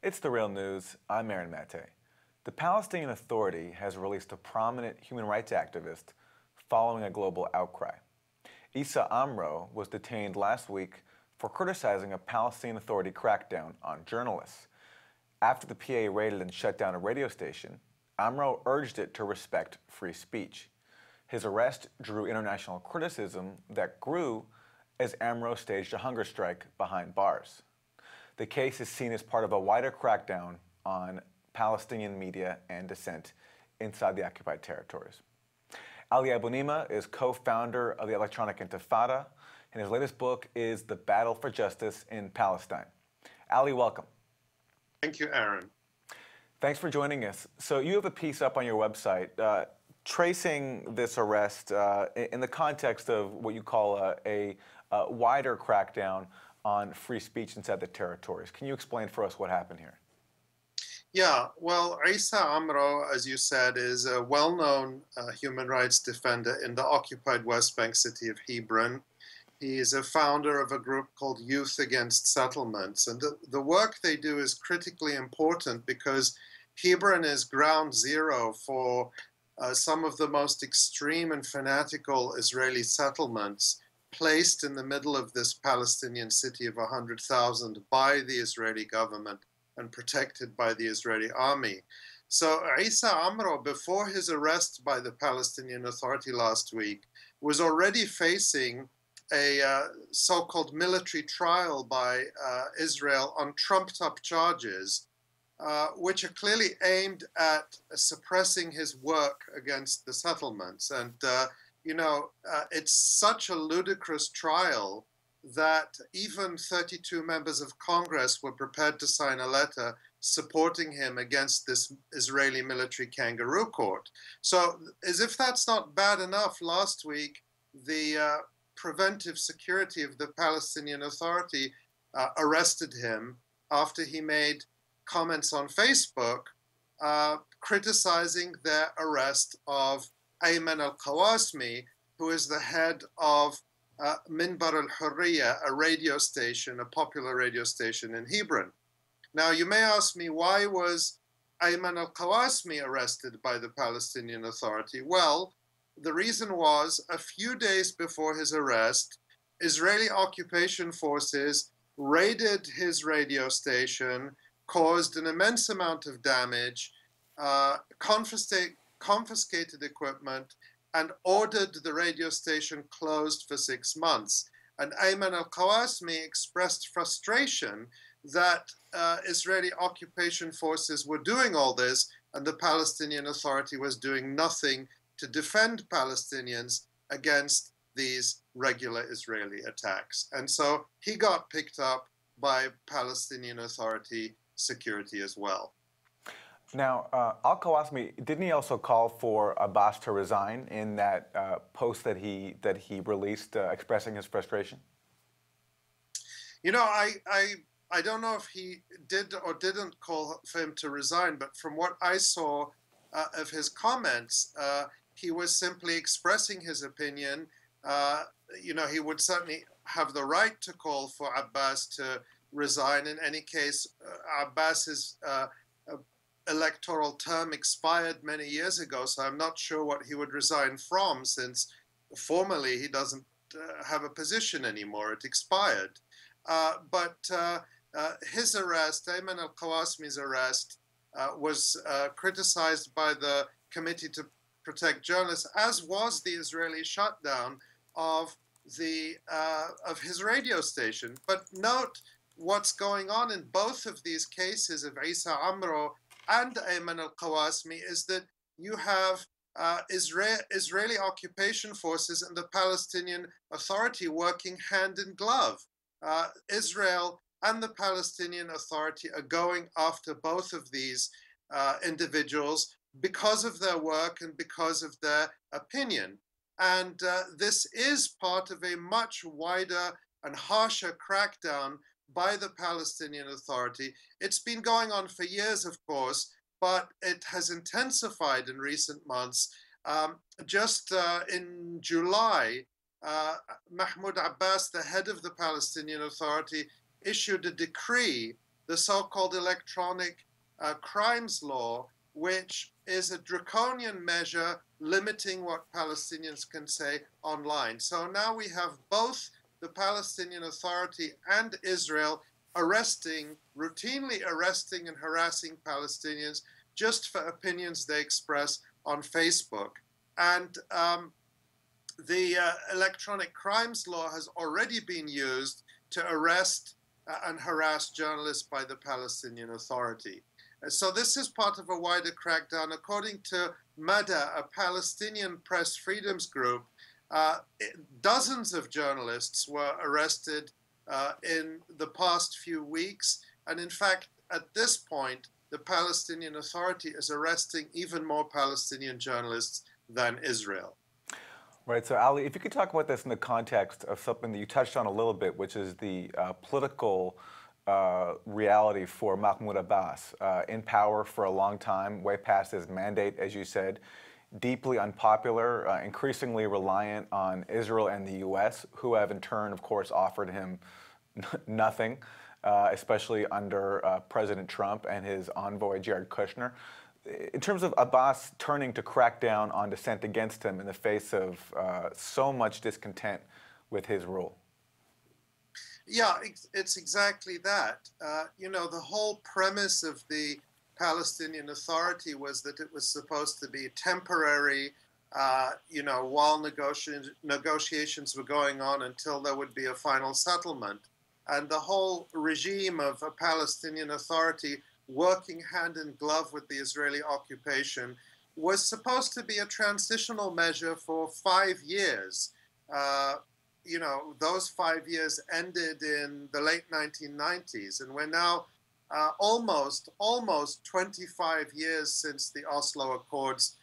It's the real news. I'm Aaron Mate. The Palestinian Authority has released a prominent human rights activist following a global outcry. Issa Amro was detained last week for criticizing a Palestinian Authority crackdown on journalists. After the PA raided and shut down a radio station, Amro urged it to respect free speech. His arrest drew international criticism that grew as Amro staged a hunger strike behind bars. The case is seen as part of a wider crackdown on Palestinian media and dissent inside the occupied territories. Ali Abunimah is co-founder of the electronic Intifada, and his latest book is The Battle for Justice in Palestine. Ali, welcome. Thank you, Aaron. Thanks for joining us. So you have a piece up on your website tracing this arrest in the context of what you call a wider crackdown on free speech inside the territories. Can you explain for us what happened here? Yeah, well, Issa Amro, as you said, is a well-known human rights defender in the occupied West Bank city of Hebron. He is a founder of a group called Youth Against Settlements. And the work they do is critically important because Hebron is ground zero for some of the most extreme and fanatical Israeli settlements placed in the middle of this Palestinian city of 100,000 by the Israeli government and protected by the Israeli army. So Issa Amro, before his arrest by the Palestinian Authority last week, was already facing a so-called military trial by Israel on trumped-up charges, which are clearly aimed at suppressing his work against the settlements. And it's such a ludicrous trial that even 32 members of Congress were prepared to sign a letter supporting him against this Israeli military kangaroo court. So as if that's not bad enough, last week, the preventive security of the Palestinian Authority arrested him after he made comments on Facebook criticizing their arrest of Ayman al-Qawasmi, who is the head of Minbar al-Hurriya, a radio station, a popular radio station in Hebron. Now, you may ask me, why was Ayman al-Qawasmi arrested by the Palestinian Authority? Well, the reason was, a few days before his arrest, Israeli occupation forces raided his radio station, caused an immense amount of damage, confiscated equipment, and ordered the radio station closed for 6 months. And Ayman al-Qawasmi expressed frustration that Israeli occupation forces were doing all this and the Palestinian Authority was doing nothing to defend Palestinians against these regular Israeli attacks. And so he got picked up by Palestinian Authority security as well. Now, al-Qawasmi, didn't he also call for Abbas to resign in that post that he released expressing his frustration? You know, I don't know if he did or didn't call for him to resign, but from what I saw of his comments, he was simply expressing his opinion. He would certainly have the right to call for Abbas to resign. In any case, Abbas's electoral term expired many years ago, so I'm not sure what he would resign from, since formally he doesn't have a position anymore. It expired. But his arrest, Ayman al-Qawasmi's arrest, was criticized by the Committee to Protect Journalists, as was the Israeli shutdown of his radio station. But note what's going on in both of these cases of Issa Amro and Ayman al-Qawasmi is that you have Israeli occupation forces and the Palestinian Authority working hand in glove. Israel and the Palestinian Authority are going after both of these individuals because of their work and because of their opinion. And this is part of a much wider and harsher crackdown by the Palestinian Authority. It's been going on for years, of course, but it has intensified in recent months. Just in July, Mahmoud Abbas, the head of the Palestinian Authority, issued a decree the so-called electronic crimes law, which is a draconian measure limiting what Palestinians can say online. So now we have both the Palestinian Authority and Israel routinely arresting and harassing Palestinians just for opinions they express on Facebook. And the electronic crimes law has already been used to arrest and harass journalists by the Palestinian Authority. So this is part of a wider crackdown. According to Mada, a Palestinian press freedoms group, dozens of journalists were arrested in the past few weeks. And in fact, at this point, the Palestinian Authority is arresting even more Palestinian journalists than Israel. Right. So, Ali, if you could talk about this in the context of something that you touched on a little bit, which is the political reality for Mahmoud Abbas, in power for a long time, way past his mandate, as you said, deeply unpopular, increasingly reliant on Israel and the U.S., who have in turn, of course, offered him nothing, especially under President Trump and his envoy, Jared Kushner. In terms of Abbas turning to crack down on dissent against him in the face of so much discontent with his rule. Yeah, it's exactly that. You know, the whole premise of the Palestinian Authority was that it was supposed to be temporary, you know, while negotiations were going on until there would be a final settlement. And the whole regime of a Palestinian Authority working hand in glove with the Israeli occupation was supposed to be a transitional measure for 5 years. You know, those 5 years ended in the late 1990s, and we're now almost 25 years since the Oslo Accords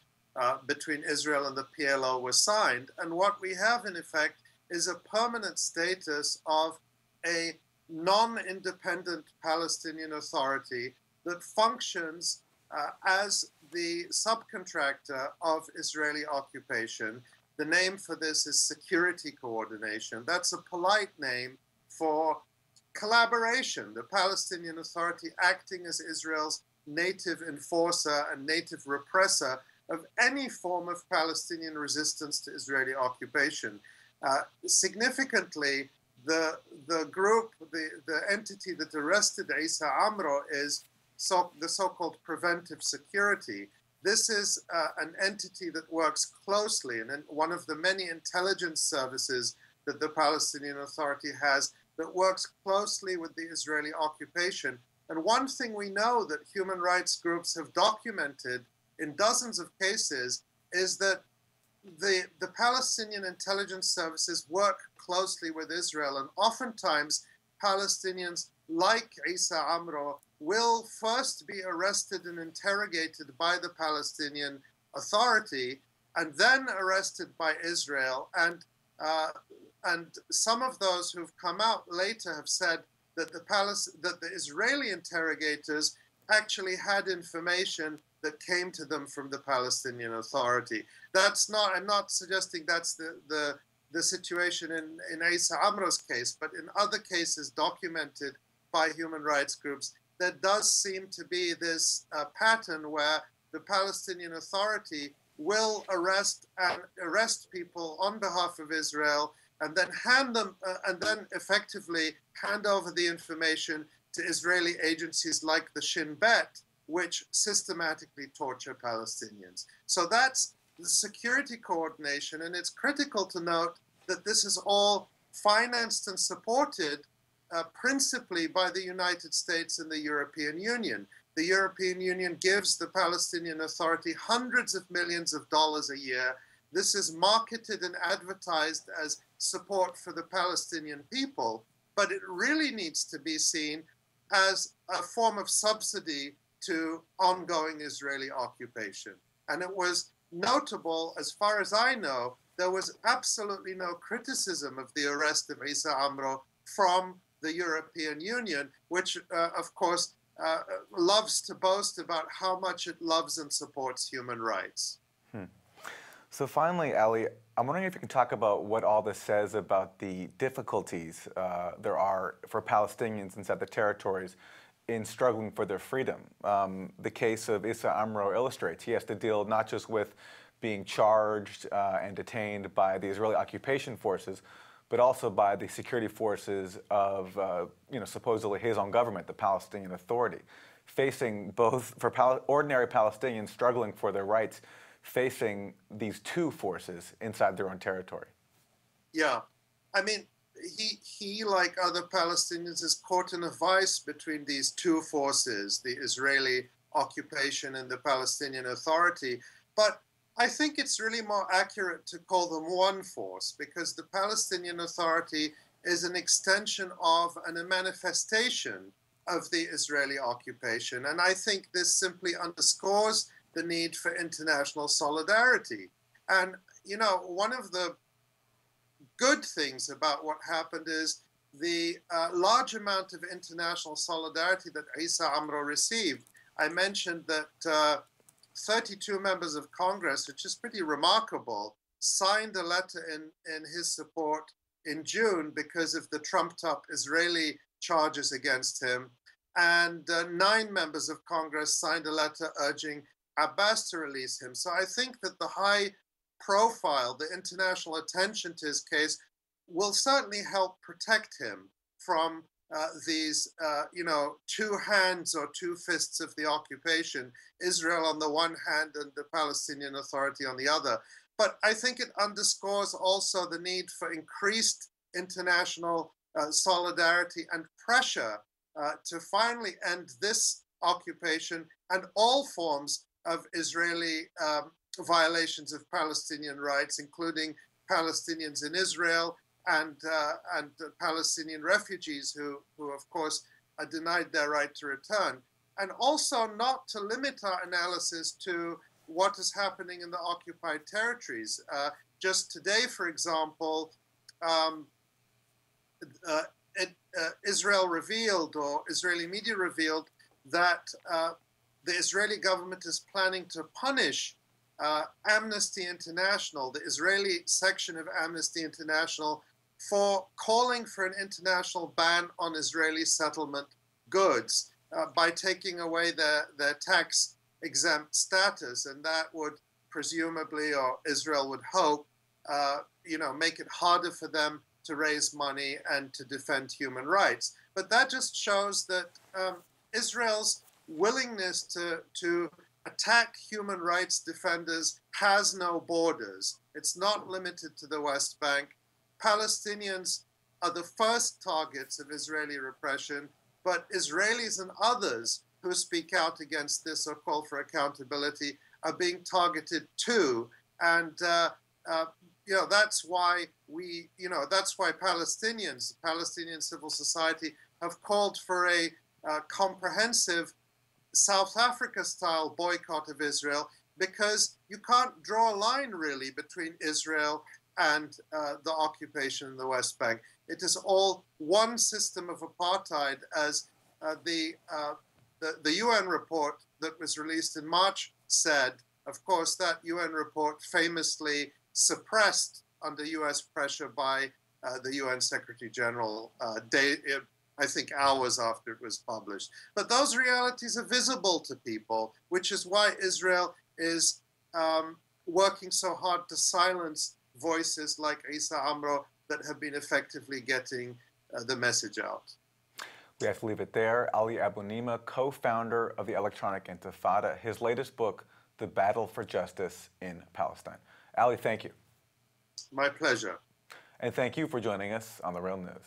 between Israel and the PLO were signed. And what we have, in effect, is a permanent status of a non-independent Palestinian Authority that functions as the subcontractor of Israeli occupation. The name for this is security coordination. That's a polite name for collaboration. The Palestinian Authority acting as Israel's native enforcer and native repressor of any form of Palestinian resistance to Israeli occupation. Significantly, the group, the entity that arrested Issa Amro is the so-called preventive security. This is an entity that works closely, and one of the many intelligence services that the Palestinian Authority has that works closely with the Israeli occupation. And one thing we know that human rights groups have documented in dozens of cases is that the Palestinian intelligence services work closely with Israel, and oftentimes Palestinians like Issa Amro will first be arrested and interrogated by the Palestinian Authority and then arrested by Israel. And some of those who've come out later have said that the Israeli interrogators actually had information that came to them from the Palestinian Authority. I'm not suggesting that's the situation in Issa Amro's case, but in other cases documented by human rights groups, there does seem to be this pattern where the Palestinian Authority will arrest people on behalf of Israel and then effectively hand over the information to Israeli agencies like the Shin Bet, which systematically torture Palestinians. So that's the security coordination, and it's critical to note that this is all financed and supported principally by the United States and the European Union. The European Union gives the Palestinian Authority hundreds of millions of dollars a year. This is marketed and advertised as support for the Palestinian people, but it really needs to be seen as a form of subsidy to ongoing Israeli occupation. And it was notable, as far as I know, there was absolutely no criticism of the arrest of Issa Amro from the European Union, which, of course, loves to boast about how much it loves and supports human rights. So finally, Ali, I'm wondering if you can talk about what all this says about the difficulties there are for Palestinians inside the territories in struggling for their freedom. The case of Issa Amro illustrates he has to deal not just with being charged and detained by the Israeli occupation forces, but also by the security forces of, supposedly his own government, the Palestinian Authority, facing both, for ordinary Palestinians struggling for their rights, facing these two forces inside their own territory. Yeah. I mean, he, like other Palestinians, is caught in a vice between these two forces, the Israeli occupation and the Palestinian Authority. But I think it's really more accurate to call them one force, because the Palestinian Authority is an extension of and a manifestation of the Israeli occupation. And I think this simply underscores the need for international solidarity. And, one of the good things about what happened is the large amount of international solidarity that Issa Amro received. I mentioned that 32 members of Congress, which is pretty remarkable, signed a letter in his support in June because of the trumped-up Israeli charges against him. And 9 members of Congress signed a letter urging Abbas to release him. So I think that the high profile, the international attention to his case, will certainly help protect him from these, two hands or two fists of the occupation, Israel on the one hand and the Palestinian Authority on the other. But I think it underscores also the need for increased international solidarity and pressure to finally end this occupation and all forms of Israeli violations of Palestinian rights, including Palestinians in Israel and Palestinian refugees who of course, are denied their right to return. And also not to limit our analysis to what is happening in the occupied territories. Just today, for example, Israel revealed, or Israeli media revealed, that the Israeli government is planning to punish Amnesty International, the Israeli section of Amnesty International, for calling for an international ban on Israeli settlement goods by taking away their tax-exempt status. And that would presumably, or Israel would hope, make it harder for them to raise money and to defend human rights. But that just shows that Israel's willingness to attack human rights defenders has no borders. It's not limited to the West Bank. Palestinians are the first targets of Israeli repression, but Israelis and others who speak out against this or call for accountability are being targeted too. And that's why Palestinians, Palestinian civil society, have called for a comprehensive South Africa-style boycott of Israel, because you can't draw a line really between Israel and the occupation in the West Bank. It is all one system of apartheid, as the UN report that was released in March said. Of course, that UN report famously suppressed under US pressure by the UN Secretary General, I think hours after it was published. But those realities are visible to people, which is why Israel is working so hard to silence voices like Issa Amro that have been effectively getting the message out. We have to leave it there. Ali Abunimah, co-founder of the Electronic Intifada, his latest book, The Battle for Justice in Palestine. Ali, thank you. My pleasure. And thank you for joining us on The Real News.